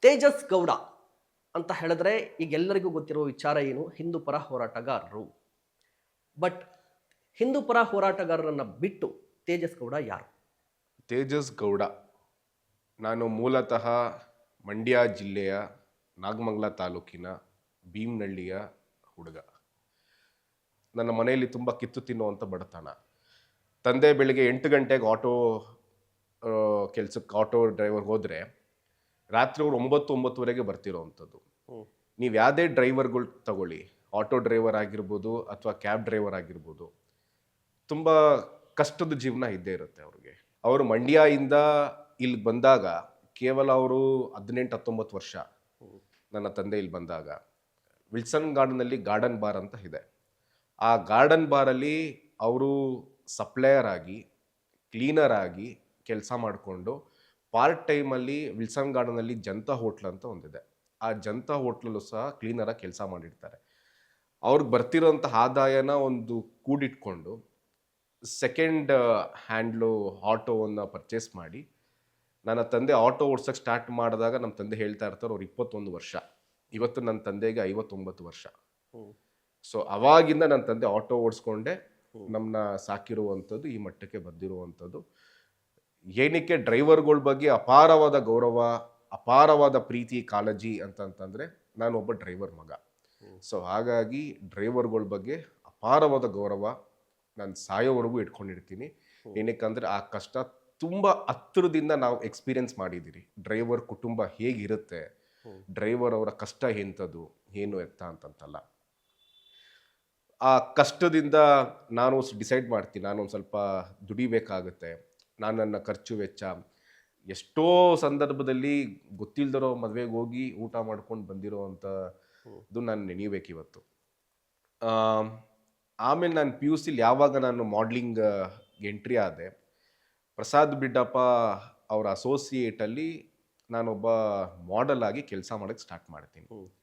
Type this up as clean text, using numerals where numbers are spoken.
ತೇಜಸ್ ಗೌಡ ಅಂತ ಹೇಳಿದ್ರೆ ಈಗ ಎಲ್ಲರಿಗೂ ಗೊತ್ತಿರುವ ವಿಚಾರ ಏನು, ಹಿಂದೂ ಪರ ಹೋರಾಟಗಾರರು. ಬಟ್ ಹಿಂದೂ ಪರ ಹೋರಾಟಗಾರರನ್ನ ಬಿಟ್ಟು ತೇಜಸ್ ಗೌಡ ಯಾರು? ತೇಜಸ್ ಗೌಡ, ನಾನು ಮೂಲತಃ ಮಂಡ್ಯ ಜಿಲ್ಲೆಯ ನಾಗಮಂಗಲ ತಾಲೂಕಿನ ಭೀಮನಹಳ್ಳಿಯ ಹುಡುಗ. ನನ್ನ ಮನೆಯಲ್ಲಿ ತುಂಬ ಕಿತ್ತು ತಿನ್ನುವಂಥ ಬಡತನ. ತಂದೆ ಬೆಳಿಗ್ಗೆ 8 ಗಂಟೆಗೆ ಕೆಲ್ಸಕ್ಕೆ ಆಟೋ ಡ್ರೈವರ್ ಹೋದರೆ ರಾತ್ರಿ ಅವ್ರು 9-9:30 ಬರ್ತಿರೋವಂಥದ್ದು. ನೀವು ಯಾವುದೇ ಡ್ರೈವರ್ಗಳು ತಗೊಳ್ಳಿ, ಆಟೋ ಡ್ರೈವರ್ ಆಗಿರ್ಬೋದು ಅಥವಾ ಕ್ಯಾಬ್ ಡ್ರೈವರ್ ಆಗಿರ್ಬೋದು, ತುಂಬ ಕಷ್ಟದ ಜೀವನ ಇದ್ದೇ ಇರುತ್ತೆ ಅವ್ರಿಗೆ. ಅವರು ಮಂಡ್ಯದಿಂದ ಇಲ್ಲಿ ಬಂದಾಗ ಕೇವಲ ಅವರು 18-19 ವರ್ಷ. ನನ್ನ ತಂದೆ ಇಲ್ಲಿ ಬಂದಾಗ ವಿಲ್ಸನ್ ಗಾರ್ಡನಲ್ಲಿ ಗಾರ್ಡನ್ ಬಾರ್ ಅಂತ ಇದೆ. ಆ ಗಾರ್ಡನ್ ಬಾರಲ್ಲಿ ಅವರು ಸಪ್ಲೈಯರ್ ಆಗಿ, ಕ್ಲೀನರ್ ಆಗಿ ಕೆಲಸ ಮಾಡಿಕೊಂಡು ಪಾರ್ಟ್ ಟೈಮಲ್ಲಿ ವಿಲ್ಸನ್ ಗಾರ್ಡನಲ್ಲಿ ಜನತಾ ಹೋಟ್ಲ್ ಅಂತ ಒಂದಿದೆ. ಆ ಜನತಾ ಹೋಟ್ಲಲ್ಲೂ ಸಹ ಕ್ಲೀನರಾಗಿ ಕೆಲಸ ಮಾಡಿರ್ತಾರೆ. ಅವ್ರಿಗೆ ಬರ್ತಿರೋಂಥ ಆದಾಯನ ಒಂದು ಕೂಡಿಟ್ಕೊಂಡು ಸೆಕೆಂಡ್ ಹ್ಯಾಂಡ್ಲು ಆಟೋವನ್ನು ಪರ್ಚೇಸ್ ಮಾಡಿ, ನನ್ನ ತಂದೆ ಆಟೋ ಓಡ್ಸೋಕ್ಕೆ ಸ್ಟಾರ್ಟ್ ಮಾಡಿದಾಗ ನಮ್ಮ ತಂದೆ ಹೇಳ್ತಾ ಇರ್ತಾರೆ ಅವ್ರು 21 ವರ್ಷ. ಇವತ್ತು ನನ್ನ ತಂದೆಗೆ 59 ವರ್ಷ. ಸೊ ಅವಾಗಿಂದ ನನ್ನ ತಂದೆ ಆಟೋ ಓಡಿಸ್ಕೊಂಡೆ ನಮ್ಮನ್ನ ಸಾಕಿರುವಂಥದ್ದು, ಈ ಮಟ್ಟಕ್ಕೆ ಬಂದಿರುವಂಥದ್ದು. ಏನಕ್ಕೆ ಡ್ರೈವರ್ಗಳ ಬಗ್ಗೆ ಅಪಾರವಾದ ಗೌರವ, ಅಪಾರವಾದ ಪ್ರೀತಿ, ಕಾಳಜಿ ಅಂತಂತಂದರೆ ನಾನು ಒಬ್ಬ ಡ್ರೈವರ್ ಮಗ. ಸೊ ಹಾಗಾಗಿ ಡ್ರೈವರ್ಗಳ ಬಗ್ಗೆ ಅಪಾರವಾದ ಗೌರವ ನಾನು ಸಾಯೋವರೆಗೂ ಇಟ್ಕೊಂಡಿರ್ತೀನಿ. ಏನಕ್ಕಂದರೆ ಆ ಕಷ್ಟ ತುಂಬ ಹತ್ತಿರದಿಂದ ನಾವು ಎಕ್ಸ್ಪೀರಿಯನ್ಸ್ ಮಾಡಿದ್ದೀರಿ. ಡ್ರೈವರ್ ಕುಟುಂಬ ಹೇಗಿರುತ್ತೆ, ಡ್ರೈವರ್ ಅವರ ಕಷ್ಟ ಎಂಥದ್ದು, ಏನು ಎತ್ತ ಅಂತಂತಲ್ಲ. ಆ ಕಷ್ಟದಿಂದ ನಾನು ಡಿಸೈಡ್ ಮಾಡ್ತೀನಿ, ನಾನು ಒಂದು ಸ್ವಲ್ಪ ದುಡಿಬೇಕಾಗುತ್ತೆ. ನಾನು ನನ್ನ ಖರ್ಚು ವೆಚ್ಚ, ಎಷ್ಟೋ ಸಂದರ್ಭದಲ್ಲಿ ಗೊತ್ತಿಲ್ಲದಿರೋ ಮದುವೆಗೆ ಹೋಗಿ ಊಟ ಮಾಡ್ಕೊಂಡು ಬಂದಿರೋವಂಥದ್ದು ನಾನು ನೆನೆಯಬೇಕಿವತ್ತು. ಆಮೇಲೆ ನಾನು PUC ಯಾವಾಗ ನಾನು ಮಾಡ್ಲಿಂಗ್ ಎಂಟ್ರಿ ಆದೆ, ಪ್ರಸಾದ್ ಬಿಡ್ಡಪ್ಪ ಅವರ ಅಸೋಸಿಯೇಟಲ್ಲಿ ನಾನೊಬ್ಬ ಮಾಡೆಲ್ ಆಗಿ ಕೆಲಸ ಮಾಡೋಕ್ಕೆ ಸ್ಟಾರ್ಟ್ ಮಾಡ್ತೀನಿ.